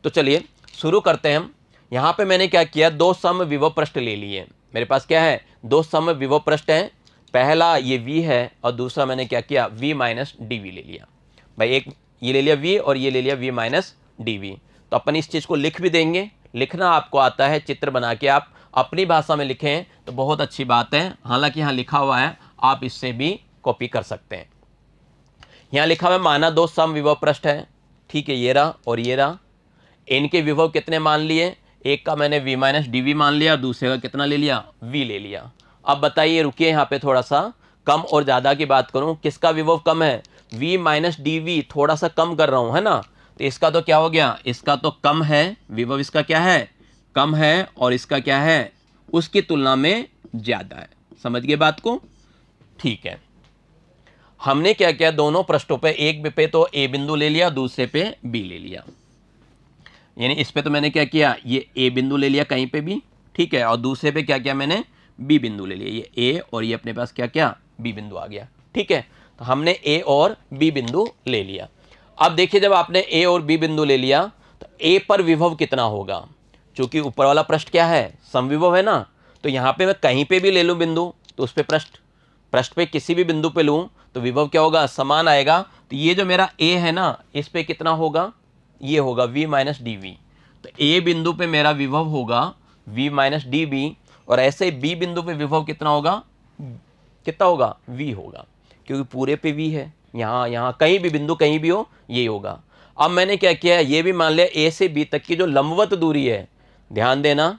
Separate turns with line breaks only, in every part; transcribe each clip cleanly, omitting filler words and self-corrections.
तो चलिए शुरू करते हैं हम। यहाँ पे मैंने क्या किया, दो समविभव पृष्ठ ले लिए। मेरे पास क्या है, दो समविभव पृष्ठ हैं। पहला ये v है और दूसरा मैंने क्या किया, v माइनस डी ले लिया। भाई एक ये ले लिया v और ये ले लिया v माइनस डी। तो अपन इस चीज़ को लिख भी देंगे। लिखना आपको आता है, चित्र बना के आप अपनी भाषा में लिखें तो बहुत अच्छी बात है। हालांकि यहाँ लिखा हुआ है, आप इससे भी कॉपी कर सकते हैं। यहाँ लिखा हुआ है माना दो समविभव पृष्ठ है, ठीक है, ये रहा और ये रहा। इनके विभव कितने मान लिए, एक का मैंने v माइनस डी मान लिया और दूसरे का कितना ले लिया, v ले लिया। अब बताइए, रुकिए यहाँ पे थोड़ा सा कम और ज़्यादा की बात करूँ, किसका विभव कम है, v माइनस डी थोड़ा सा कम कर रहा हूँ, है ना। तो इसका तो क्या हो गया, इसका तो कम है, विभव इसका क्या है, कम है, और इसका क्या है, उसकी तुलना में ज़्यादा है। समझ गए बात को, ठीक है। हमने क्या किया, दोनों पृष्ठों पे एक पे तो ए बिंदु ले लिया, दूसरे पे बी ले लिया। यानी इस पे तो मैंने क्या किया, ये ए बिंदु ले लिया कहीं पे भी, ठीक है, और दूसरे पे क्या किया मैंने, बी बिंदु ले लिया। ये ए और ये अपने पास क्या क्या, बी बिंदु आ गया, ठीक है। तो हमने ए और बी बिंदु ले लिया। अब देखिए, जब आपने ए और बी बिंदु ले लिया तो ए पर विभव कितना होगा, चूंकि ऊपर वाला पृष्ठ क्या है, समविभव है ना। तो यहाँ पे मैं कहीं पे भी ले लूँ बिंदु तो उस पर पृष्ठ पे किसी भी बिंदु पे लूँ तो विभव क्या होगा, समान आएगा। तो ये जो मेरा ए है ना, इस पे कितना होगा, ये होगा v माइनस डी। तो ए बिंदु पे मेरा विभव होगा v माइनस डी, और ऐसे b बिंदु पे विभव कितना होगा, v होगा, क्योंकि पूरे पे v है। यहाँ कहीं भी बिंदु कहीं भी हो, यही होगा। अब मैंने क्या किया, ये भी मान लिया a से b तक की जो लंबवत दूरी है, ध्यान देना,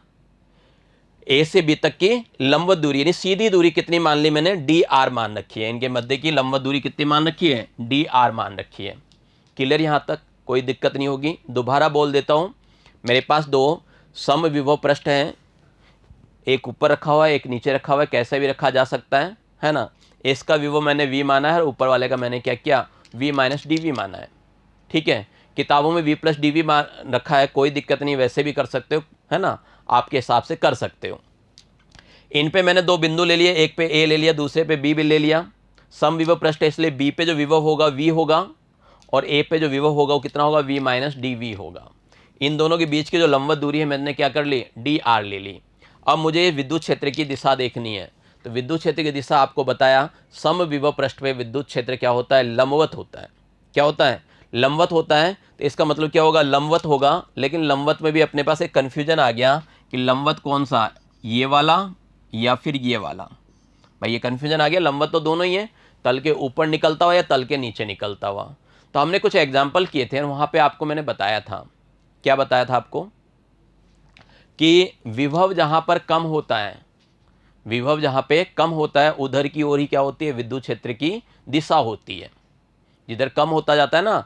ए से बी तक की लंबवत दूरी यानी सीधी दूरी कितनी मान ली मैंने, डी आर मान रखी है। इनके मध्य की लंबवत दूरी कितनी मान रखी है, डी आर मान रखी है। क्लियर, यहाँ तक कोई दिक्कत नहीं होगी। दोबारा बोल देता हूँ, मेरे पास दो समविभव पृष्ठ हैं, एक ऊपर रखा हुआ है, एक नीचे रखा हुआ है, कैसे भी रखा जा सकता है ना। इसका विभव मैंने v माना है और ऊपर वाले का मैंने क्या किया, v माइनस डी माना है, ठीक है। किताबों में v प्लस डी मान रखा है, कोई दिक्कत नहीं, वैसे भी कर सकते हो, है ना, आपके हिसाब से कर सकते हो। इन पे मैंने दो बिंदु ले लिए, एक पे a ले लिया, दूसरे पे b भी ले लिया। समविभव पृष्ठ है, इसलिए b पे जो विभव होगा v होगा और a पे जो विभव होगा वो कितना होगा, v माइनस डी होगा। इन दोनों के बीच की जो लंबवत दूरी है मैंने क्या कर ली, डी आर ले ली। अब मुझे विद्युत क्षेत्र की दिशा देखनी है, तो विद्युत क्षेत्र की दिशा आपको बताया, समविभव पृष्ठ पे विद्युत क्षेत्र क्या होता है, लंबवत होता है। क्या होता है, लंबवत होता है। तो इसका मतलब क्या होगा, लंबवत होगा। लेकिन लंबवत में भी अपने पास एक कन्फ्यूजन आ गया कि लंबवत कौन सा, ये वाला या फिर ये वाला। भाई ये कन्फ्यूजन आ गया, लंबवत तो दोनों ही है, तल के ऊपर निकलता हुआ या तल के नीचे निकलता हुआ। तो हमने कुछ एग्जाम्पल किए थे, वहाँ पे आपको मैंने बताया था, क्या बताया था आपको, कि विभव जहाँ पर कम होता है, विभव जहाँ पे कम होता है उधर की ओर ही क्या होती है, विद्युत क्षेत्र की दिशा होती है। जिधर कम होता जाता है ना,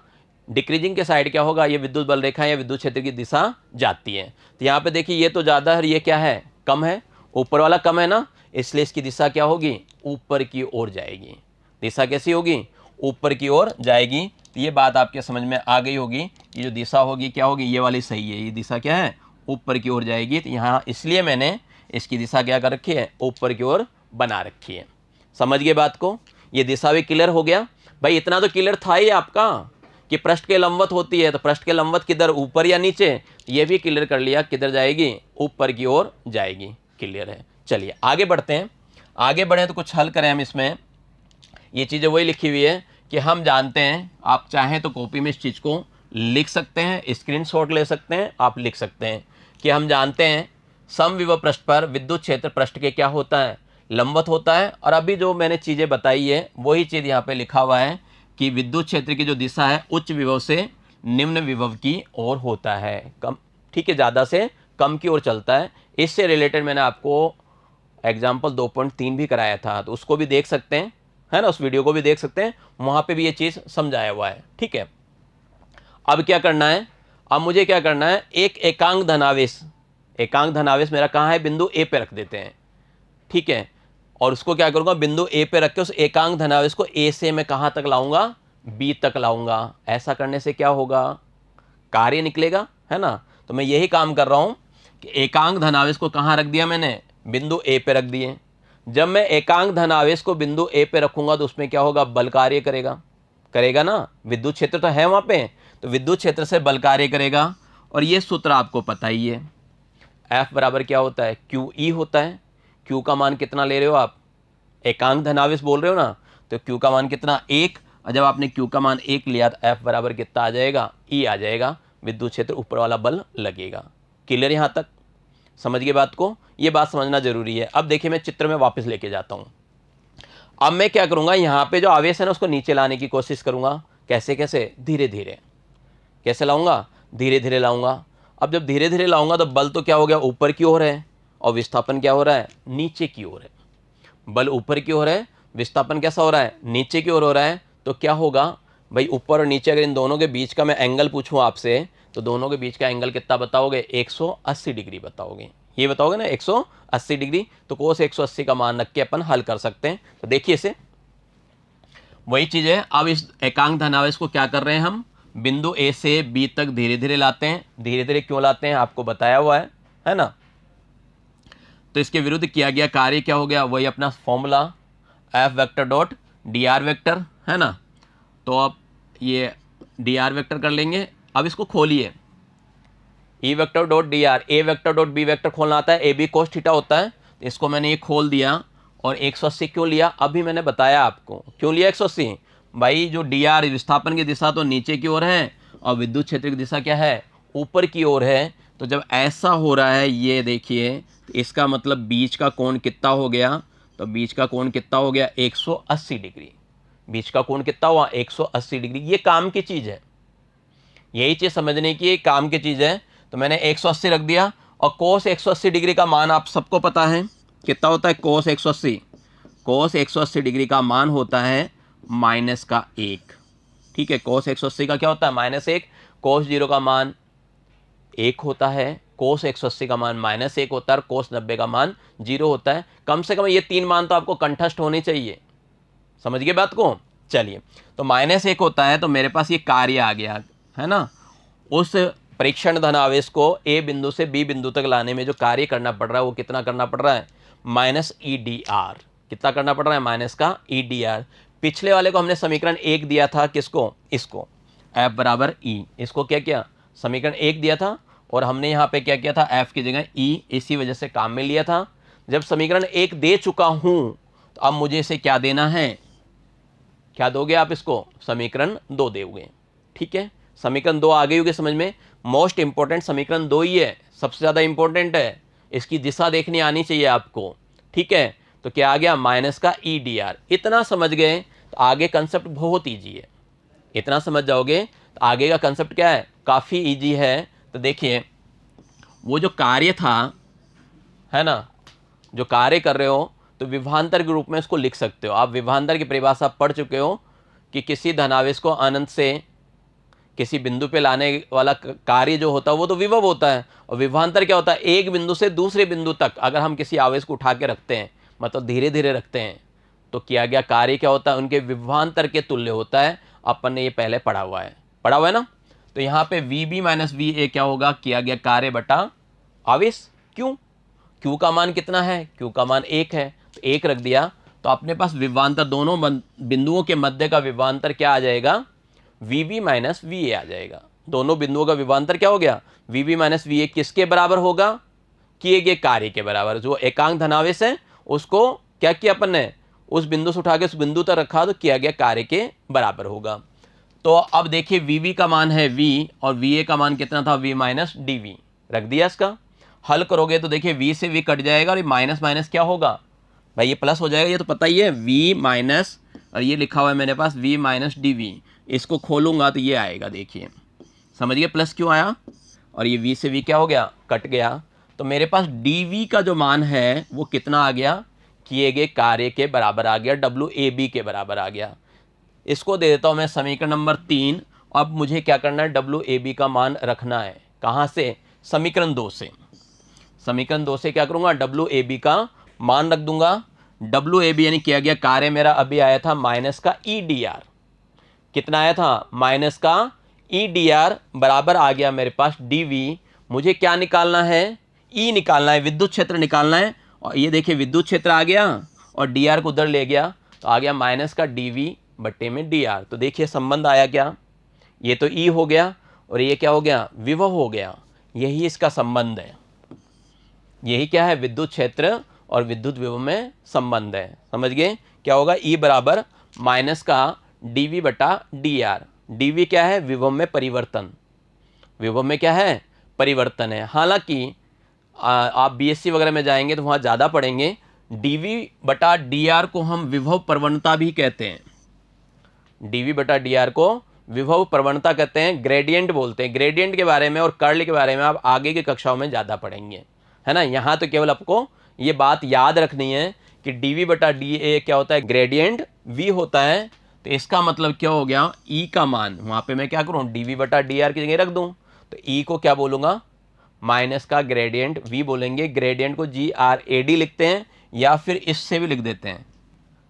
डिक्रीजिंग के साइड क्या होगा, ये विद्युत बल रेखा या विद्युत क्षेत्र की दिशा जाती है। तो यहाँ पे देखिए, ये तो ज़्यादा है, ये क्या है, कम है, ऊपर वाला कम है ना, इसलिए इसकी दिशा क्या होगी, ऊपर की ओर जाएगी। दिशा कैसी होगी, ऊपर की ओर जाएगी। तो ये बात आपके समझ में आ गई होगी, ये जो दिशा होगी क्या होगी, ये वाली सही है, ये दिशा क्या है, ऊपर की ओर जाएगी। तो यहाँ इसलिए मैंने इसकी दिशा क्या कर रखी है, ऊपर की ओर बना रखी है। समझ गए बात को, ये दिशा भी क्लियर हो गया। भाई इतना तो क्लियर था ही आपका कि पृष्ठ के लंबवत होती है, तो पृष्ठ के लंबवत किधर, ऊपर या नीचे, ये भी क्लियर कर लिया, किधर जाएगी, ऊपर की ओर जाएगी। क्लियर है, चलिए आगे बढ़ते हैं। आगे बढ़े तो कुछ हल करें हम इसमें। ये चीज़ें वही लिखी हुई है कि हम जानते हैं, आप चाहें तो कॉपी में इस चीज़ को लिख सकते हैं, स्क्रीनशॉट ले सकते हैं, आप लिख सकते हैं कि हम जानते हैं समविभव पृष्ठ पर विद्युत क्षेत्र पृष्ठ के क्या होता है, लंबवत होता है। और अभी जो मैंने चीज़ें बताई है वही चीज़ यहाँ पे लिखा हुआ है कि विद्युत क्षेत्र की जो दिशा है उच्च विभव से निम्न विभव की ओर होता है, कम, ठीक है, ज़्यादा से कम की ओर चलता है। इससे रिलेटेड मैंने आपको एग्जाम्पल 2.3 भी कराया था, तो उसको भी देख सकते हैं, है ना, उस वीडियो को भी देख सकते हैं, वहाँ पे भी ये चीज़ समझाया हुआ है, ठीक है। अब क्या करना है, अब मुझे क्या करना है, एक एकांक धनावेश, एकांक धनावेश मेरा कहाँ है, बिंदु ए पे रख देते हैं, ठीक है। और उसको क्या करूँगा, बिंदु ए पे रख के उस एकांक धनावेश को ए से मैं कहाँ तक लाऊंगा, बी तक लाऊंगा। ऐसा करने से क्या होगा, कार्य निकलेगा, है ना। तो मैं यही काम कर रहा हूँ कि एकांक धनावेश को कहाँ रख दिया मैंने, बिंदु ए पे रख दिए। जब मैं एकांक धनावेश को बिंदु ए पे रखूंगा तो उसमें क्या होगा, बल कार्य करेगा, करेगा ना, विद्युत क्षेत्र तो है वहाँ पे, तो विद्युत क्षेत्र से बल कार्य करेगा। और ये सूत्र आपको पता ही है, F बराबर क्या होता है, क्यू ई होता है। Q का मान कितना ले रहे हो आप, एकांक धनावेश बोल रहे हो ना, तो Q का मान कितना, 1। और जब आपने Q का मान 1 लिया तो F बराबर कितना आ जाएगा, E आ जाएगा, विद्युत क्षेत्र ऊपर वाला बल लगेगा। क्लियर यहाँ तक, समझ गए बात को, ये बात समझना जरूरी है। अब देखिए मैं चित्र में वापस लेके जाता हूँ। अब मैं क्या करूँगा, यहाँ पे जो आवेश है ना उसको नीचे लाने की कोशिश करूँगा। कैसे कैसे, धीरे धीरे। कैसे लाऊंगा, धीरे धीरे लाऊंगा। अब जब धीरे धीरे लाऊंगा तो बल तो क्या हो गया, ऊपर की ओर है, और विस्थापन क्या हो रहा है, नीचे की ओर है। बल ऊपर की ओर है, विस्थापन कैसा हो रहा है, नीचे की ओर हो रहा है। तो क्या होगा भाई, ऊपर और नीचे अगर इन दोनों के बीच का मैं एंगल पूछूं आपसे, तो दोनों के बीच का एंगल कितना बताओगे, 180 डिग्री बताओगे। ये बताओगे ना 180 डिग्री, तो कोस 180 का मान रख के अपन हल कर सकते हैं। तो देखिए इसे, वही चीज है। अब इस एकांक धनावेश को क्या कर रहे हैं हम, बिंदु ए से बी तक धीरे धीरे लाते हैं। धीरे धीरे क्यों लाते हैं आपको बताया हुआ है ना। तो इसके विरुद्ध किया गया कार्य क्या हो गया, वही अपना formula F vector dot D are vector, है ना। तो अब ये डी आर वेक्टर कर लेंगे। अब इसको खोलिए, E vector dot D R, A vector dot B vector खोलना आता है, ए बी कोस थीटा होता है। तो इसको मैंने ये खोल दिया, और 180 क्यों लिया, अभी मैंने बताया आपको क्यों लिया 180। भाई जो डी आर विस्थापन की दिशा तो नीचे की ओर है, और विद्युत क्षेत्र की दिशा क्या है, ऊपर की ओर है। तो जब ऐसा हो रहा है, ये देखिए, तो इसका मतलब बीच का कोण कितना हो गया, तो बीच का कोण कितना हो गया, 180 डिग्री। बीच का कोण कितना हुआ, 180 डिग्री। ये काम की चीज़ है, यही चीज़ समझने की, ये काम की चीज़ है। तो मैंने 180 रख दिया, और कोस 180 डिग्री का मान आप सबको पता है कितना होता है, कोस 180। कोस 180 डिग्री का मान होता है -1। ठीक है, कोस 180 का क्या होता है, -1। कोस 0 का मान 1 होता है, कोस 180 का मान -1 होता है, और कोस 90 का मान 0 होता है। कम से कम ये 3 मान तो आपको कंठस्थ होने चाहिए। समझ गए बात को। चलिए, तो -1 होता है, तो मेरे पास ये कार्य आ गया है ना। उस परीक्षण धनावेश को ए बिंदु से बी बिंदु तक लाने में जो कार्य करना पड़ रहा है वो कितना करना पड़ रहा है, -EDR। कितना करना पड़ रहा है, माइनस का EDR। पिछले वाले को हमने समीकरण 1 दिया था, किसको, इसको, F बराबर E। इसको क्या किया, समीकरण 1 दिया था, और हमने यहाँ पे क्या किया था, F की जगह E, इसी वजह से काम में लिया था। जब समीकरण 1 दे चुका हूँ, तो अब मुझे इसे क्या देना है, क्या दोगे आप इसको, समीकरण 2 दोगे। ठीक है, समीकरण 2 आ गई होगी समझ में। मोस्ट इंपॉर्टेंट समीकरण 2 ही है, सबसे ज़्यादा इंपॉर्टेंट है, इसकी दिशा देखनी आनी चाहिए आपको। ठीक है, तो क्या आ गया, माइनस का EDR। इतना समझ गए तो आगे कंसेप्ट बहुत ईजी है। इतना समझ जाओगे तो आगे का कंसेप्ट क्या है, काफ़ी ईजी है। तो देखिए, वो जो कार्य था, है ना, जो कार्य कर रहे हो, तो विभवांतर के रूप में इसको लिख सकते हो आप। विभवांतर की परिभाषा पढ़ चुके हो कि किसी धनावेश को अनंत से किसी बिंदु पे लाने वाला कार्य जो होता है वो तो विभव होता है, और विभवांतर क्या होता है, एक बिंदु से दूसरे बिंदु तक अगर हम किसी आवेश को उठा के रखते हैं, मतलब धीरे धीरे रखते हैं, तो किया गया कार्य क्या होता है, उनके विभवांतर के तुल्य होता है। अपन ने ये पहले पढ़ा हुआ है ना। तो यहाँ पे VB माइनस VA क्या होगा, किया गया कार्य बटा आवेश। क्यों, Q का मान कितना है, Q का मान 1 है, तो 1 रख दिया। तो अपने पास विभवांतर, दोनों बिंदुओं के मध्य का विभवांतर क्या आ जाएगा, VB माइनस VA आ जाएगा। दोनों बिंदुओं का विभवांतर क्या हो गया, VB माइनस VA। किसके बराबर होगा, किए गए कार्य के बराबर। जो एकांक धनावेश है उसको क्या किया अपन ने, उस बिंदु से उठा के उस बिंदु तक रखा, तो किया गया कार्य के बराबर होगा। तो अब देखिए, VB का मान है V, और VA का मान कितना था, V माइनस DV। रख दिया, इसका हल करोगे तो देखिए V से V कट जाएगा, और ये माइनस माइनस क्या होगा भाई, ये प्लस हो जाएगा, ये तो पता ही है, V माइनस, और ये लिखा हुआ है मेरे पास V माइनस DV। इसको खोलूंगा तो ये आएगा, देखिए समझिए प्लस क्यों आया, और ये V से V क्या हो गया, कट गया। तो मेरे पास DV का जो मान है वो कितना आ गया, किए गए कार्य के बराबर आ गया, WAB के बराबर आ गया। इसको दे देता हूं मैं समीकरण नंबर 3। अब मुझे क्या करना है, WAB का मान रखना है, कहाँ से, समीकरण 2 से। समीकरण 2 से क्या करूंगा, WAB का मान रख दूंगा। WAB यानी किया गया कार्य मेरा अभी आया था माइनस का EDR। कितना आया था, माइनस का EDR बराबर आ गया मेरे पास DV। मुझे क्या निकालना है, E निकालना है, विद्युत क्षेत्र निकालना है। और ये देखिए विद्युत क्षेत्र आ गया, और DR को उधर ले गया, तो आ गया माइनस का DV बट्टे में DR। तो देखिए संबंध आया क्या, ये तो E हो गया, और ये क्या हो गया, विभव हो गया। यही इसका संबंध है। यही क्या है, विद्युत क्षेत्र और विद्युत विभव में संबंध है। समझ गए? क्या होगा, ई बराबर माइनस का dv बटा dr। dv क्या है, विभव में परिवर्तन। विभव में क्या है, परिवर्तन है। हालांकि आप बीएससी वगैरह में जाएंगे तो वहाँ ज़्यादा पढ़ेंगे, dv बटा dr को हम विभव प्रवणता भी कहते हैं। dv बटा dr को विभव प्रवणता कहते हैं, ग्रेडियंट बोलते हैं। ग्रेडियंट के बारे में और कर्ल के बारे में आप आगे की कक्षाओं में ज़्यादा पढ़ेंगे, है ना। यहाँ तो केवल आपको ये बात याद रखनी है कि dv बटा da क्या होता है, ग्रेडियंट v होता है। तो इसका मतलब क्या हो गया, e का मान वहाँ पे मैं क्या करूँ, dv बटा dr की जगह रख दूँ, तो e को क्या बोलूँगा, माइनस का ग्रेडियंट v बोलेंगे। ग्रेडियंट को GRAD लिखते हैं या फिर इससे भी लिख देते हैं,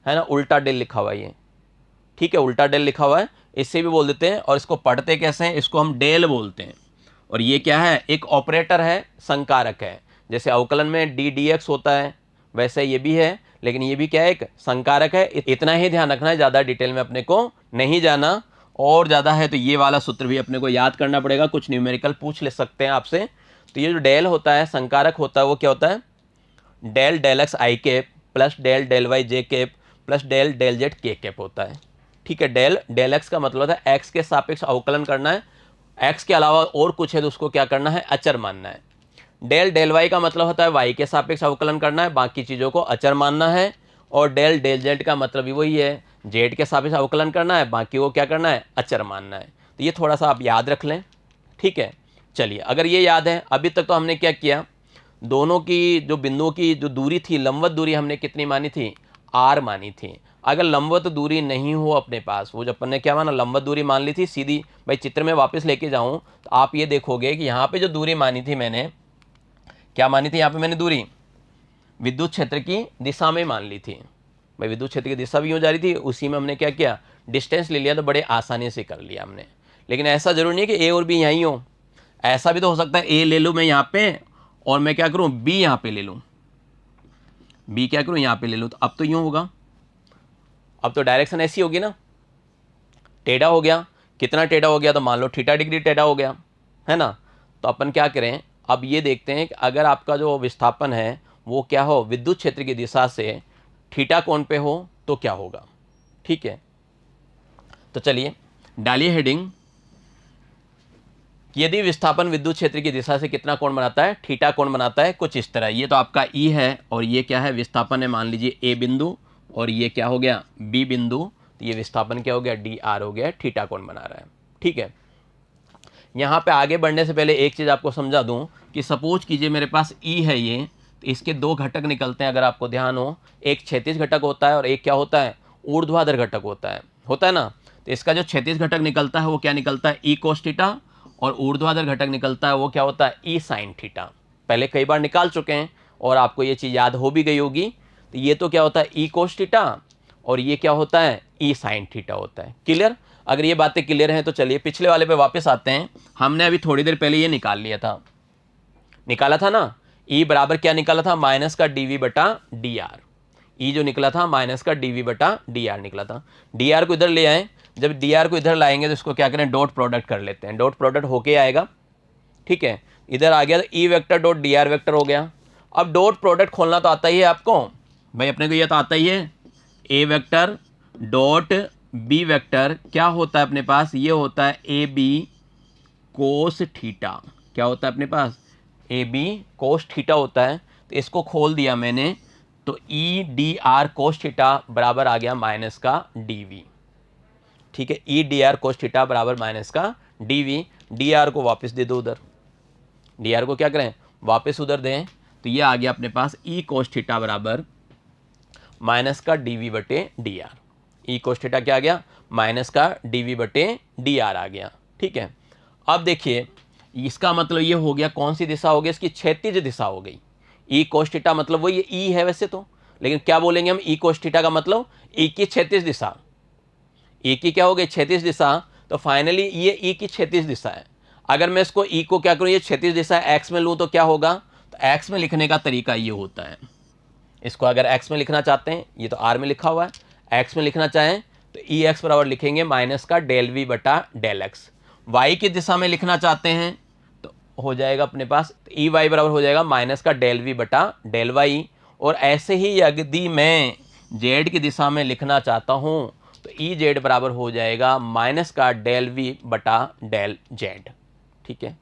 है ना, उल्टा डेल लिखा हुआ है ये, ठीक है, उल्टा डेल लिखा हुआ है, इससे भी बोल देते हैं। और इसको पढ़ते कैसे हैं, इसको हम डेल बोलते हैं। और ये क्या है, एक ऑपरेटर है, संकारक है। जैसे अवकलन में ddx होता है वैसे ये भी है, लेकिन ये भी क्या है, एक संकारक है। इतना ही ध्यान रखना है, ज़्यादा डिटेल में अपने को नहीं जाना। और ज़्यादा है तो ये वाला सूत्र भी अपने को याद करना पड़ेगा, कुछ न्यूमेरिकल पूछ ले सकते हैं आपसे। तो ये जो डेल होता है, संकारक होता है, वो क्या होता है, del del x i cap plus del del Y j cap plus del del Z k cap होता है। ठीक है, डेल डेल एक्स का मतलब होता है एक्स के सापेक्ष अवकलन करना है, एक्स के अलावा और कुछ है तो उसको क्या करना है, अचर मानना है। डेल डेल वाई का मतलब होता है वाई के सापेक्ष अवकलन करना है, बाकी चीज़ों को अचर मानना है। और डेल डेल जेड का मतलब भी वही है, जेड के सापेक्ष अवकलन करना है, बाकी को क्या करना है, अचर मानना है। तो ये थोड़ा सा आप याद रख लें, ठीक है। चलिए, अगर ये याद है, अभी तक तो हमने क्या किया, दोनों की जो बिंदुओं की जो दूरी थी, लंबवत दूरी हमने कितनी मानी थी, r मानी थी। अगर लंबवत दूरी नहीं हो अपने पास, वो जब अपन ने क्या माना, लंबवत दूरी मान ली थी सीधी, भाई चित्र में वापस लेके जाऊं तो आप ये देखोगे कि यहाँ पे जो दूरी मानी थी मैंने, क्या मानी थी यहाँ पे मैंने दूरी, विद्युत क्षेत्र की दिशा में मान ली थी। भाई विद्युत क्षेत्र की दिशा भी हो जा रही थी, उसी में हमने क्या किया, डिस्टेंस ले लिया, तो बड़े आसानी से कर लिया हमने। लेकिन ऐसा जरूरी नहीं है कि ए और बी यहीं हो, ऐसा भी तो हो सकता है ए ले लूँ मैं यहाँ पे और मैं क्या करूँ, बी यहाँ पे ले लूँ, बी क्या करूँ, यहाँ पे ले लूँ। तो अब तो यूँ होगा, अब तो डायरेक्शन ऐसी होगी ना, टेढ़ा हो गया। कितना टेढ़ा हो गया, तो मान लो थीटा डिग्री टेढ़ा हो गया, है ना। तो अपन क्या करें, अब ये देखते हैं कि अगर आपका जो विस्थापन है वो क्या हो, विद्युत क्षेत्र की दिशा से थीटा कोण पे हो तो क्या होगा, ठीक है। तो चलिए डालिए हेडिंग, यदि विस्थापन विद्युत क्षेत्र की दिशा से कितना कोण बनाता है, थीटा कोण बनाता है, कुछ इस तरह। ये तो आपका ई है और ये क्या है, विस्थापन है, मान लीजिए ए बिंदु, और ये क्या हो गया, बी बिंदु। तो ये विस्थापन क्या हो गया, डी आर हो गया, थीटा कोण बना रहा है, ठीक है। यहाँ पे आगे बढ़ने से पहले एक चीज़ आपको समझा दूँ कि सपोज कीजिए मेरे पास ई है ये, तो इसके दो घटक निकलते हैं, अगर आपको ध्यान हो, एक क्षैतिज घटक होता है और एक क्या होता है, ऊर्ध्वाधर घटक होता है ना। तो इसका जो क्षैतिज घटक निकलता है वो क्या निकलता है, ई कोस थीटा, और ऊर्ध्वाधर घटक निकलता है वो क्या होता है, ई साइन थीटा। पहले कई बार निकाल चुके हैं और आपको ये चीज़ याद हो भी गई होगी। तो ये तो क्या होता है, ई कोस थीटा, और ये क्या होता है, ई साइन थीटा होता है। क्लियर? अगर ये बातें क्लियर हैं तो चलिए पिछले वाले पे वापस आते हैं। हमने अभी थोड़ी देर पहले ये निकाल लिया था, निकाला था ना, ई बराबर क्या निकाला था, माइनस का डी वी बटा डी आर। ई जो निकला था माइनस का डी वी बटा डी आर निकला था। डी आर को इधर ले आए, जब डी आर को इधर लाएंगे तो इसको क्या करें, डॉट प्रोडक्ट कर लेते हैं। डॉट प्रोडक्ट होके आएगा, ठीक है, इधर आ गया तो ई vector dot D are vector हो गया। अब डॉट प्रोडक्ट खोलना तो आता ही है आपको, भाई अपने को ये तो आता ही है। ए वेक्टर डॉट बी वेक्टर क्या होता है अपने पास, ये होता है ए बी कोस थीटा। क्या होता है अपने पास, ए बी कोस थीटा होता है। तो इसको खोल दिया मैंने, तो E D R cos theta बराबर आ गया माइनस का डी वी, ठीक है। E D R cos theta बराबर माइनस का डी वी। डी आर को वापस दे दो उधर, डी आर को क्या करें, वापस उधर दें। तो ये आ गया अपने पास ई कोस थीटा बराबर माइनस का डी वी बटे डी आर। ई कोस थीटा क्या आ गया, माइनस का डी वी बटे डी आर आ गया, ठीक है। अब देखिए इसका मतलब ये हो गया, कौन सी दिशा हो गई, इसकी क्षैतिज दिशा हो गई। ई कोस थीटा मतलब वो ये ई है वैसे तो, लेकिन क्या बोलेंगे हम, ई कोस थीटा का मतलब ई की क्षैतिज दिशा। ई की क्या हो गई, क्षैतिज दिशा। तो फाइनली ये ई की क्षैतिज दिशा है। अगर मैं इसको ई को क्या करूँ, ये क्षैतिज दिशा एक्स में लूँ तो क्या होगा, तो एक्स में लिखने का तरीका ये होता है। इसको अगर एक्स में लिखना चाहते हैं, ये तो आर में लिखा हुआ है, एक्स में लिखना चाहें तो ई एक्स बराबर लिखेंगे माइनस का डेल वी बटा डेल एक्स। वाई की दिशा में लिखना चाहते हैं तो हो जाएगा अपने पास ई वाई बराबर हो जाएगा माइनस का डेल वी बटा डेल वाई। और ऐसे ही यदि मैं जेड की दिशा में लिखना चाहता हूँ तो ई जेड बराबर हो जाएगा माइनस का डेल वी बटा डेल जेड। ठीक है,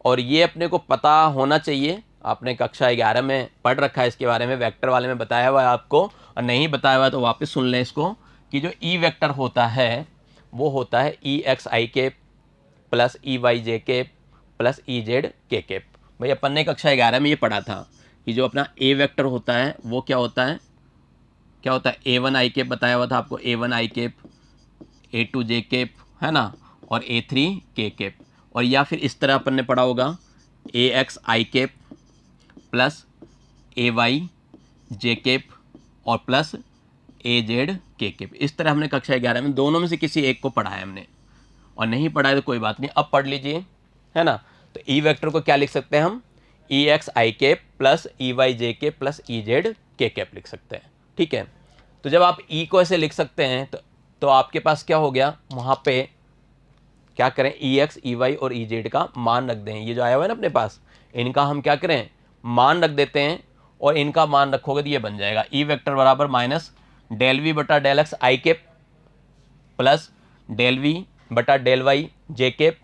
और ये अपने को पता होना चाहिए, आपने कक्षा 11 में पढ़ रखा है इसके बारे में, वेक्टर वाले में बताया हुआ है आपको, और नहीं बताया हुआ है तो वापस सुन लें इसको, कि जो ई वेक्टर होता है वो होता है ई एक्स आई केप प्लस ई वाई जे केप प्लस ई जेड के केप। भाई अपन ने कक्षा 11 में ये पढ़ा था कि जो अपना ए वेक्टर होता है वो क्या होता है, क्या होता है, ए वन आई केप बताया हुआ था आपको, A one i cap, A two j cap, है ना, और ए थ्री के केप। और या फिर इस तरह अपन ने पढ़ा होगा ए एक्स आई केप प्लस ए वाई जे केप और प्लस ए जेड के केप। इस तरह हमने कक्षा 11 में दोनों में से किसी एक को पढ़ा है हमने, और नहीं पढ़ा है तो कोई बात नहीं, अब पढ़ लीजिए, है ना। तो ई वेक्टर को क्या लिख सकते हैं हम, ई एक्स आई केप प्लस ई वाई जे के plus E z k cap लिख सकते हैं। ठीक है, तो जब आप ई को ऐसे लिख सकते हैं तो आपके पास क्या हो गया, वहाँ पे क्या करें, ई एक्स ई वाई और ई जेड का मान रख दें। ये जो आया हुआ है ना अपने पास, इनका हम क्या करें, मान रख देते हैं, और इनका मान रखोगे तो ये बन जाएगा ई वेक्टर बराबर माइनस डेल वी बटा डेल एक्स आई केप प्लस डेल वी बटा डेल वाई जे केप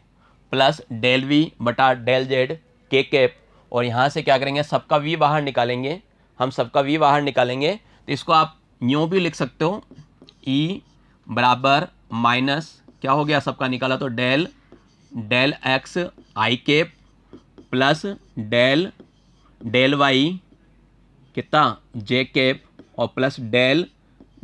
प्लस डेल वी बटा डेल जेड के केप। और यहाँ से क्या करेंगे, सबका वी बाहर निकालेंगे, हम सबका वी बाहर निकालेंगे तो इसको आप यूँ भी लिख सकते हो, ई बराबर माइनस क्या हो गया, सबका निकाला तो डेल डेल एक्स आई cap plus del del y कितना जे केप और प्लस डेल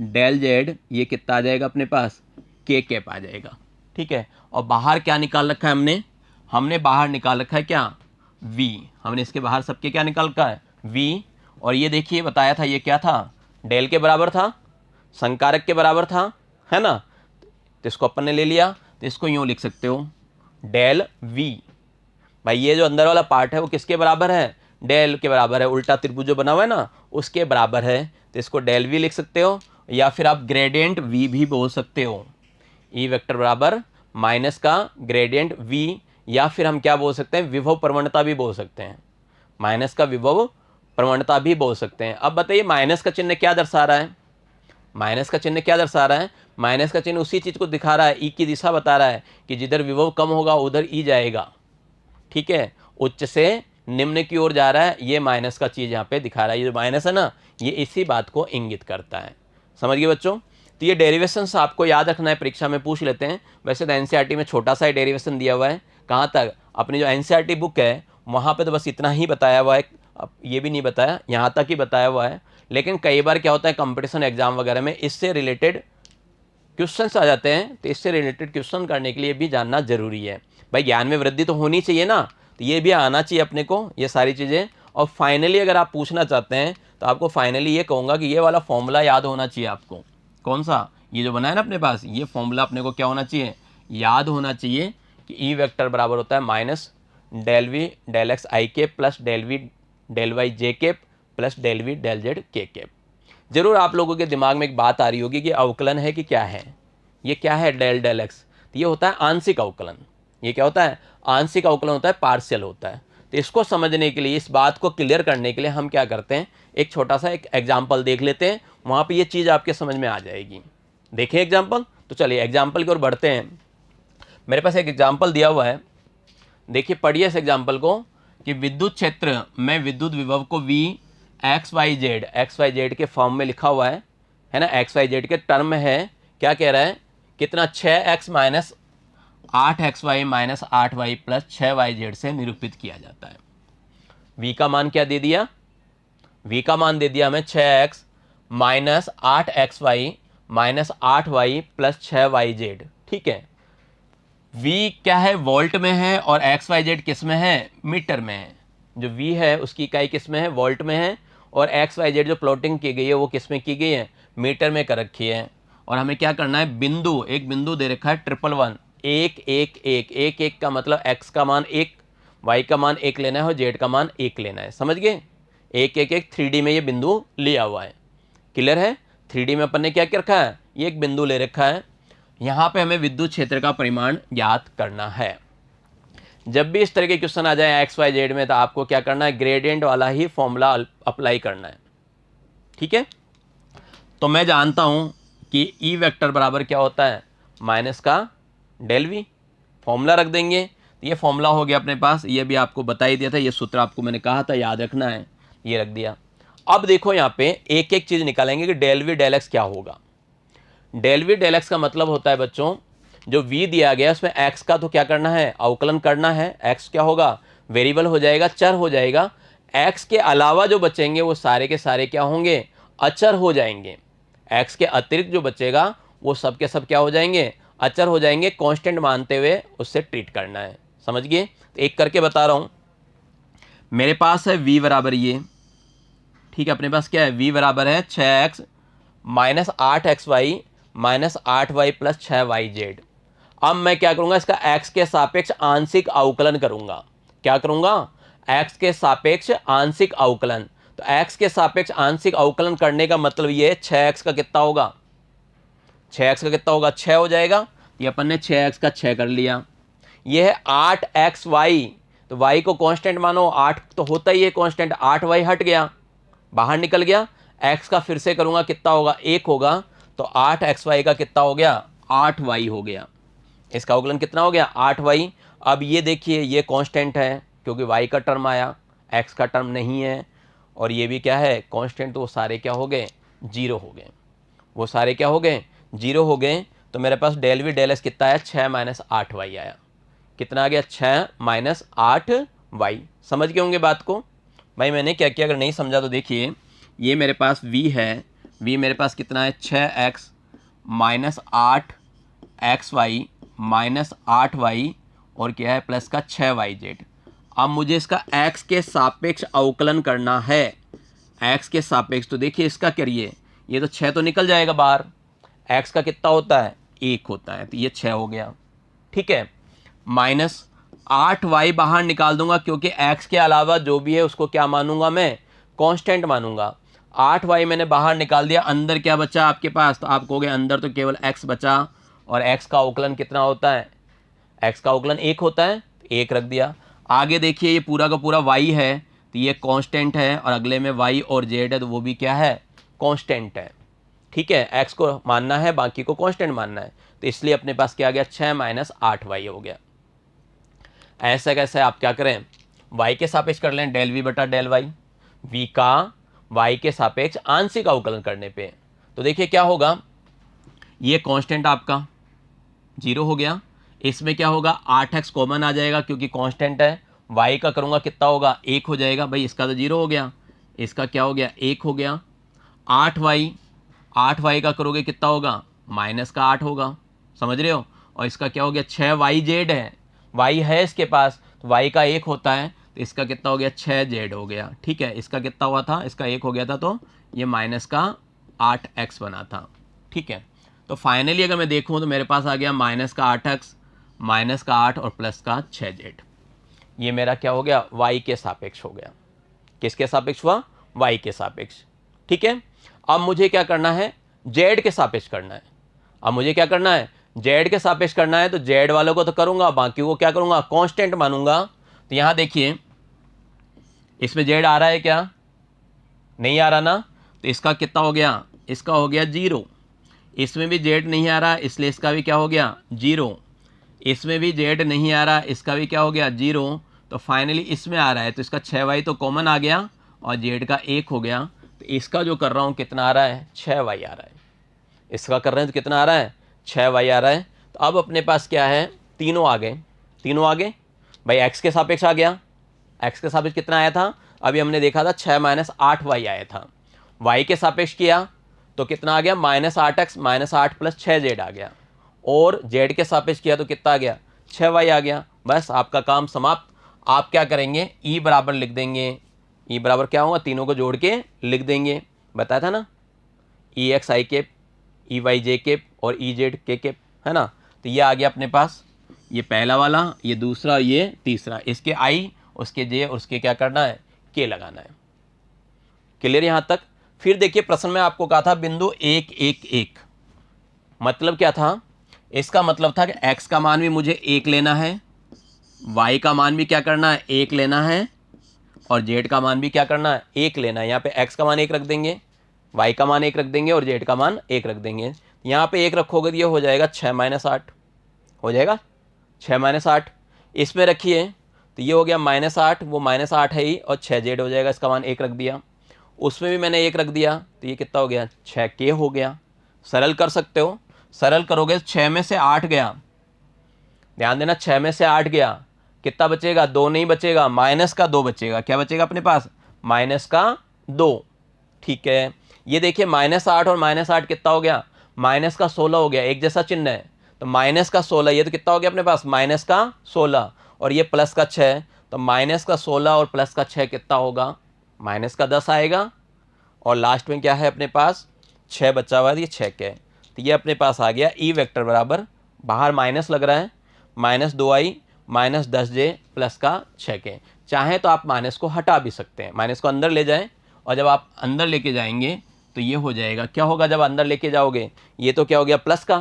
डेल जेड, ये कितना आ जाएगा अपने पास, के केप आ जाएगा। ठीक है, और बाहर क्या निकाल रखा है हमने बाहर निकाल रखा है क्या, v। हमने इसके बाहर सबके क्या निकाल रखा है, v। और ये देखिए बताया था ये क्या था, डेल के बराबर था, संकारक के बराबर था, है ना। तो इसको अपन ने ले लिया, तो इसको यूँ लिख सकते हो डेल v। भाई ये जो अंदर वाला पार्ट है वो किसके बराबर है, डेल के बराबर है, उल्टा त्रिभुज जो बना हुआ है ना उसके बराबर है, तो इसको डेल वी लिख सकते हो, या फिर आप ग्रेडियंट v भी बोल सकते हो। ई वेक्टर बराबर माइनस का ग्रेडियंट v, या फिर हम क्या बोल सकते हैं, विभव प्रवणता भी बोल सकते हैं, माइनस का विभव प्रवणता भी बोल सकते हैं। अब बताइए माइनस का चिन्ह क्या दर्शा रहा है, माइनस का चिन्ह क्या दर्शा रहा है, माइनस का चिन्ह उसी चीज़ को दिखा रहा है, ई की दिशा बता रहा है कि जिधर विभव कम होगा उधर ई जाएगा। ठीक है, उच्च से निम्न की ओर जा रहा है, ये माइनस का चीज़ यहाँ पे दिखा रहा है, ये जो माइनस है ना ये इसी बात को इंगित करता है। समझ गए बच्चों। तो ये डेरिवेशंस आपको याद रखना है, परीक्षा में पूछ लेते हैं। वैसे तो एनसीईआरटी में छोटा सा ही डेरिवेशन दिया हुआ है, कहाँ तक, अपनी जो एनसीईआरटी बुक है वहाँ पे तो बस इतना ही बताया हुआ है, अब ये भी नहीं बताया, यहाँ तक ही बताया हुआ है। लेकिन कई बार क्या होता है कंपटीशन एग्जाम वगैरह में इससे रिलेटेड क्वेश्चंस आ जाते हैं, तो इससे रिलेटेड क्वेश्चन करने के लिए भी जानना जरूरी है। भाई ज्ञान में वृद्धि तो होनी चाहिए ना, तो ये भी आना चाहिए अपने को, ये सारी चीज़ें। और फाइनली अगर आप पूछना चाहते हैं तो आपको फाइनली ये कहूँगा कि ये वाला फॉर्मूला याद होना चाहिए आपको। कौन सा, ये जो बना है ना अपने पास, ये फॉर्मूला अपने को क्या होना चाहिए, याद होना चाहिए कि ई वेक्टर बराबर होता है minus del V del x आई cap plus del V del Y जे cap plus del V del Z के केप। जरूर आप लोगों के दिमाग में एक बात आ रही होगी कि अवकलन है कि क्या है, ये क्या है डेल डेल एक्स, तो ये होता है आंशिक अवकलन। ये क्या होता है, आंशिक अवकलन होता है, पार्शियल होता है। तो इसको समझने के लिए, इस बात को क्लियर करने के लिए हम क्या करते हैं, एक छोटा सा एक एग्जाम्पल देख लेते हैं, वहाँ पे ये चीज़ आपके समझ में आ जाएगी। देखें एग्जाम्पल, तो चलिए एग्जाम्पल की ओर बढ़ते हैं। मेरे पास एक एग्जाम्पल दिया हुआ है, देखिए पढ़िए इस एग्जाम्पल को, कि विद्युत क्षेत्र में विद्युत विभव को v एक्स वाई जेड के फॉर्म में लिखा हुआ है ना, एक्स वाई जेड के टर्म में है। क्या कह रहा है, कितना, 6x minus 8xy minus 8y plus 6yz से निरूपित किया जाता है। v का मान क्या दे दिया, v का मान दे दिया हमें 6x minus 8xy minus 8y plus 6yz। ठीक है, v क्या है, वोल्ट में है, और xyz किस में है, मीटर में है। जो v है उसकी इकाई किस में है, वोल्ट में है, और xyz जो प्लॉटिंग की गई है वो किस में की गई है, मीटर में कर रखी है। और हमें क्या करना है, बिंदु, एक बिंदु दे रखा है 111 1 1 1 1 1 का मतलब x का मान 1, y का मान 1 लेना है और z का मान 1 लेना है। समझ गए, 1 1 1 3D में ये बिंदु लिया हुआ है। क्लियर है, 3D में अपन ने क्या क्या रखा है, ये एक बिंदु ले रखा है। यहाँ पे हमें विद्युत क्षेत्र का परिमाण ज्ञात करना है। जब भी इस तरह के क्वेश्चन आ जाए एक्स वाई जेड में, तो आपको क्या करना है, ग्रेडियंट वाला ही फॉर्मूला अप्लाई करना है। ठीक है, तो मैं जानता हूं कि ई वेक्टर बराबर क्या होता है, माइनस का डेल वी। फॉर्मूला रख देंगे, तो ये फॉर्मूला हो गया अपने पास, ये भी आपको बता ही दिया था, ये सूत्र आपको मैंने कहा था याद रखना है, ये रख दिया। अब देखो यहाँ पे एक एक चीज निकालेंगे कि डेल वी डेल एक्स क्या होगा। डेल वी डेल एक्स का मतलब होता है बच्चों, जो v दिया गया उसमें x का तो क्या करना है, अवकलन करना है। x क्या होगा, वेरिएबल हो जाएगा, चर हो जाएगा। x के अलावा जो बचेंगे वो सारे के सारे क्या होंगे, अचर हो जाएंगे। x के अतिरिक्त जो बचेगा वो सब के सब क्या हो जाएंगे, अचर हो जाएंगे। कांस्टेंट मानते हुए उससे ट्रीट करना है, समझ गए। तो एक करके बता रहा हूं, मेरे पास है v बराबर ये, ठीक है, अपने पास क्या है, v बराबर है 6x minus 8xy minus 8y plus 6yz। अब मैं क्या करूंगा, इसका x के सापेक्ष आंशिक अवकलन करूंगा। क्या करूंगा, x के सापेक्ष आंशिक अवकलन। तो x के सापेक्ष आंशिक अवकलन करने का मतलब ये 6x का कितना होगा, 6x का कितना होगा, 6 हो जाएगा। ये अपन ने 6x का 6 कर लिया। ये है 8xy, तो y को कांस्टेंट मानो, 8 तो होता ही है कांस्टेंट, 8y हट गया, बाहर निकल गया। x का फिर से करूंगा, कितना होगा, 1 होगा। तो 8xy का कितना हो गया, 8y हो गया। इसका अवकलन कितना हो गया, 8y। अब ये देखिए, ये कांस्टेंट है क्योंकि y का टर्म आया, x का टर्म नहीं है, और ये भी क्या है, कांस्टेंट। तो वो सारे क्या हो गए, जीरो हो गए, वो सारे क्या हो गए, जीरो हो गए। तो मेरे पास डेल वी डेल एक्स कितना आया, 6 माइनस 8y आया। कितना आ गया, 6 माइनस 8y। समझ गए होंगे बात को। भाई मैंने क्या किया, अगर नहीं समझा तो देखिए, ये मेरे पास v है, v मेरे पास कितना है, 6x minus 8xy minus 8y और क्या है, प्लस का 6yz। अब मुझे इसका x के सापेक्ष अवकलन करना है, x के सापेक्ष। तो देखिए इसका करिए, ये तो 6 तो निकल जाएगा बाहर, x का कितना होता है, 1 होता है, तो ये 6 हो गया। ठीक है, माइनस 8y बाहर निकाल दूंगा क्योंकि x के अलावा जो भी है उसको क्या मानूंगा मैं, कांस्टेंट मानूंगा। 8y मैंने बाहर निकाल दिया, अंदर क्या बचा आपके पास, तो आप कहोगे अंदर तो केवल x बचा, और x का अवकलन कितना होता है, x का अवकलन 1 होता है, 1 रख दिया। आगे देखिए ये पूरा का पूरा y है, तो ये कांस्टेंट है, और अगले में y और z है, तो वो भी क्या है, कांस्टेंट है। ठीक है, x को मानना है, बाकी को कांस्टेंट मानना है, तो इसलिए अपने पास क्या आ गया, 6 माइनस 8y हो गया। ऐसा कैसे आप क्या करें, y के सापेक्ष कर लें, डेल v बटा डेल y, v का y के सापेक्ष आंशिक अवकलन करने पे। तो देखिए क्या होगा, ये कांस्टेंट आपका 0 हो गया, इसमें क्या होगा, 8x कॉमन आ जाएगा क्योंकि कांस्टेंट है। y का करूंगा कितना होगा, 1 हो जाएगा, भाई इसका तो 0 हो गया, इसका क्या हो गया, 1 हो गया। 8y का करोगे कितना होगा, माइनस का 8 होगा, समझ रहे हो। और इसका क्या हो गया, 6yz है, y है इसके पास, तो y का 1 होता है, तो इसका कितना हो गया, 6z हो गया। ठीक है, इसका कितना हुआ था, इसका 1 हो गया था, तो ये माइनस का 8x बना था। ठीक है, तो फाइनली अगर मैं देखूं तो मेरे पास आ गया माइनस का 8x माइनस का 8 और प्लस का 6z। ये मेरा क्या हो गया, y के सापेक्ष हो गया। किसके सापेक्ष हुआ, y के सापेक्ष। ठीक है, अब मुझे क्या करना है, z के सापेक्ष करना है। अब मुझे क्या करना है, z के सापेक्ष करना है, तो z वालों को तो करूंगा, बाकी को क्या करूंगा, कांस्टेंट मानूंगा। तो यहां देखिए इसमें z आ रहा है क्या, नहीं आ रहा ना, तो इसका कितना हो गया, इसका हो गया 0। इसमें भी z नहीं आ रहा, इसलिए इसका भी क्या हो गया, 0। इसमें भी z नहीं आ रहा, इसका भी क्या हो गया, 0। तो फाइनली इसमें आ रहा है, तो इसका 6y तो कॉमन आ गया और z का 1 हो गया। तो इसका जो कर रहा हूँ कितना आ रहा है, 6y आ रहा है। इसका कर रहे हैं तो कितना आ रहा है, 6y आ रहा है। तो अब अपने पास क्या है, तीनों आ गए, तीनों आ गए। भाई x के सापेक्ष आ गया, x के सापेक्ष कितना आया था, अभी हमने देखा था 6 माइनस 8y आया था। y के सापेक्ष किया तो कितना आ गया, minus 8x minus 8 plus 6z आ गया। और z के सापेक्ष किया तो कितना आ गया, 6y आ गया। बस आपका काम समाप्त। आप क्या करेंगे, e बराबर लिख देंगे, e बराबर क्या होगा, तीनों को जोड़ के लिख देंगे, बताया था ना, ई एक्स आई केप, ई वाई जे केप और ई जेड के केप, है ना। तो ये आ गया अपने पास, ये पहला वाला, ये दूसरा, ये तीसरा। इसके आई, उसके जे और उसके क्या करना है, के लगाना है। क्लियर यहाँ तक। फिर देखिए प्रश्न में आपको कहा था बिंदु 1 1 1, मतलब क्या था, इसका मतलब था कि x का मान भी मुझे 1 लेना है y का मान भी क्या करना है, 1 लेना है, और z का मान भी क्या करना है, 1 लेना है। यहाँ पे x का मान 1 रख देंगे, y का मान 1 रख देंगे और z का मान 1 रख देंगे। यहाँ पे 1 रखोगे तो ये हो जाएगा 6 - 8, हो जाएगा 6 - 8। इसमें रखिए तो ये हो गया -8, वो -8 है ही, और 6z हो जाएगा, इसका मान 1 रख दिया। उसमें भी मैंने 1 रख दिया तो ये कितना हो गया, 6k हो गया। सरल कर सकते हो, सरल करोगे 6 में से 8 गया, ध्यान देना 6 में से 8 गया, कितना बचेगा, 2 नहीं बचेगा, माइनस का 2 बचेगा। क्या बचेगा अपने पास, माइनस का 2। ठीक है, ये देखिए -8 और -8 कितना हो गया, माइनस का 16 हो गया, एक जैसा चिन्ह है तो माइनस का 16, ये तो कितना हो गया अपने पास, माइनस का 16, और ये प्लस का 6, तो माइनस का 16 और प्लस का 6 कितना होगा, माइनस का 10 आएगा। और लास्ट में क्या है अपने पास, 6 बचा हुआ है, ये 6 के, तो ये अपने पास आ गया ई वेक्टर बराबर, बाहर माइनस लग रहा है, -2i -10j प्लस का 6k। चाहे तो आप माइनस को हटा भी सकते हैं, माइनस को अंदर ले जाएं, और जब आप अंदर लेके जाएंगे तो ये हो जाएगा, क्या होगा जब अंदर लेके जाओगे, ये तो क्या हो गया प्लस का,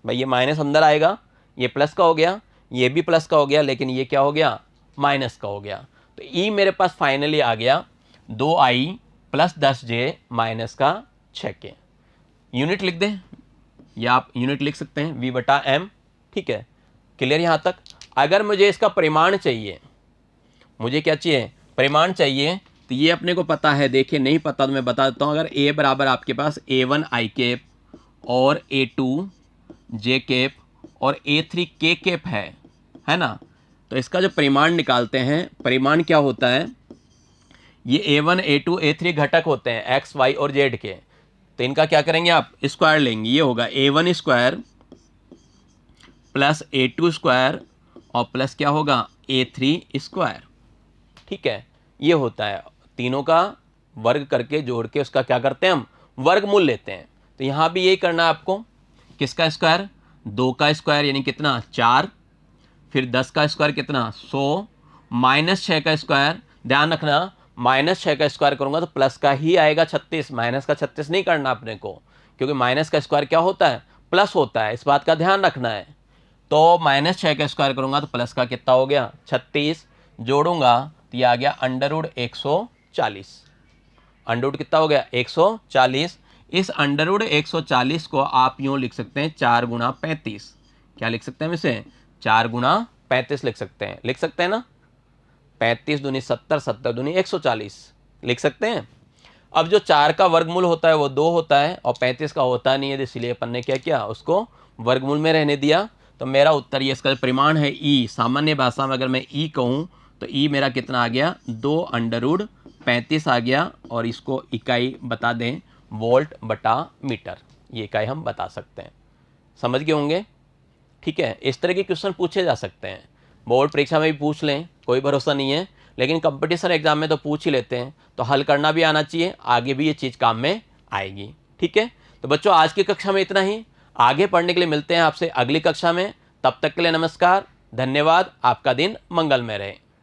भाई ये माइनस अंदर आएगा, ये प्लस का हो गया, ये भी प्लस का हो गया, लेकिन ये क्या हो गया, माइनस का हो गया। तो ई मेरे पास फाइनली आ गया 2i + 10j माइनस का 6k। यूनिट लिख दें, या आप यूनिट लिख सकते हैं v/m। ठीक है, क्लियर यहाँ तक। अगर मुझे इसका परिमाण चाहिए, मुझे क्या चाहिए, परिमाण चाहिए, तो ये अपने को पता है, देखिए नहीं पता तो मैं बता देता हूँ। अगर a बराबर आपके पास a1 i कैप और a2 j कैप और a3 k कैप है ना, तो इसका जो परिमाण निकालते हैं, परिमाण क्या होता है, ये a1 a2 a3 घटक होते हैं x y और z के, तो इनका क्या करेंगे आप, स्क्वायर लेंगे। ये होगा a1 square plus a2 square और प्लस क्या होगा, a3 स्क्वायर। ठीक है, ये होता है, तीनों का वर्ग करके जोड़ के उसका क्या करते हैं हम, वर्गमूल लेते हैं। तो यहाँ भी यही करना है आपको, किसका स्क्वायर, 2 का स्क्वायर यानी कितना 4, फिर 10 का स्क्वायर कितना 100, -6 का स्क्वायर, ध्यान रखना -6 का स्क्वायर करूंगा तो प्लस का ही आएगा 36, माइनस का 36 नहीं करना अपने को, क्योंकि माइनस का स्क्वायर क्या होता है, प्लस होता है, इस बात का ध्यान रखना है। तो -6 का स्क्वायर करूंगा तो प्लस का कितना हो गया 36, जोड़ूंगा तो ये आ गया √140, अंडर कितना हो गया 140। इस √140 को आप यूँ लिख सकते हैं 4 × 35, क्या लिख सकते हैं इसे, 4 × 35 लिख सकते हैं, लिख सकते हैं ना, 35 दूनी 70, 70 दूनी 140 लिख सकते हैं। अब जो 4 का वर्गमूल होता है वो 2 होता है और 35 का होता नहीं है, इसलिए अपन ने क्या किया, उसको वर्गमूल में रहने दिया। तो मेरा उत्तर ये, इसका परिमाण है ई, सामान्य भाषा में अगर मैं ई कहूँ तो ई मेरा कितना आ गया, 2√35 आ गया, और इसको इकाई बता दें वोल्ट/मीटर, ये इकाई हम बता सकते हैं। समझ गए होंगे। ठीक है, इस तरह के क्वेश्चन पूछे जा सकते हैं, बोर्ड परीक्षा में भी पूछ लें, कोई भरोसा नहीं है, लेकिन कंपटीशन एग्जाम में तो पूछ ही लेते हैं, तो हल करना भी आना चाहिए, आगे भी ये चीज़ काम में आएगी। ठीक है, तो बच्चों आज की कक्षा में इतना ही, आगे पढ़ने के लिए मिलते हैं आपसे अगली कक्षा में, तब तक के लिए नमस्कार, धन्यवाद, आपका दिन मंगलमय रहे।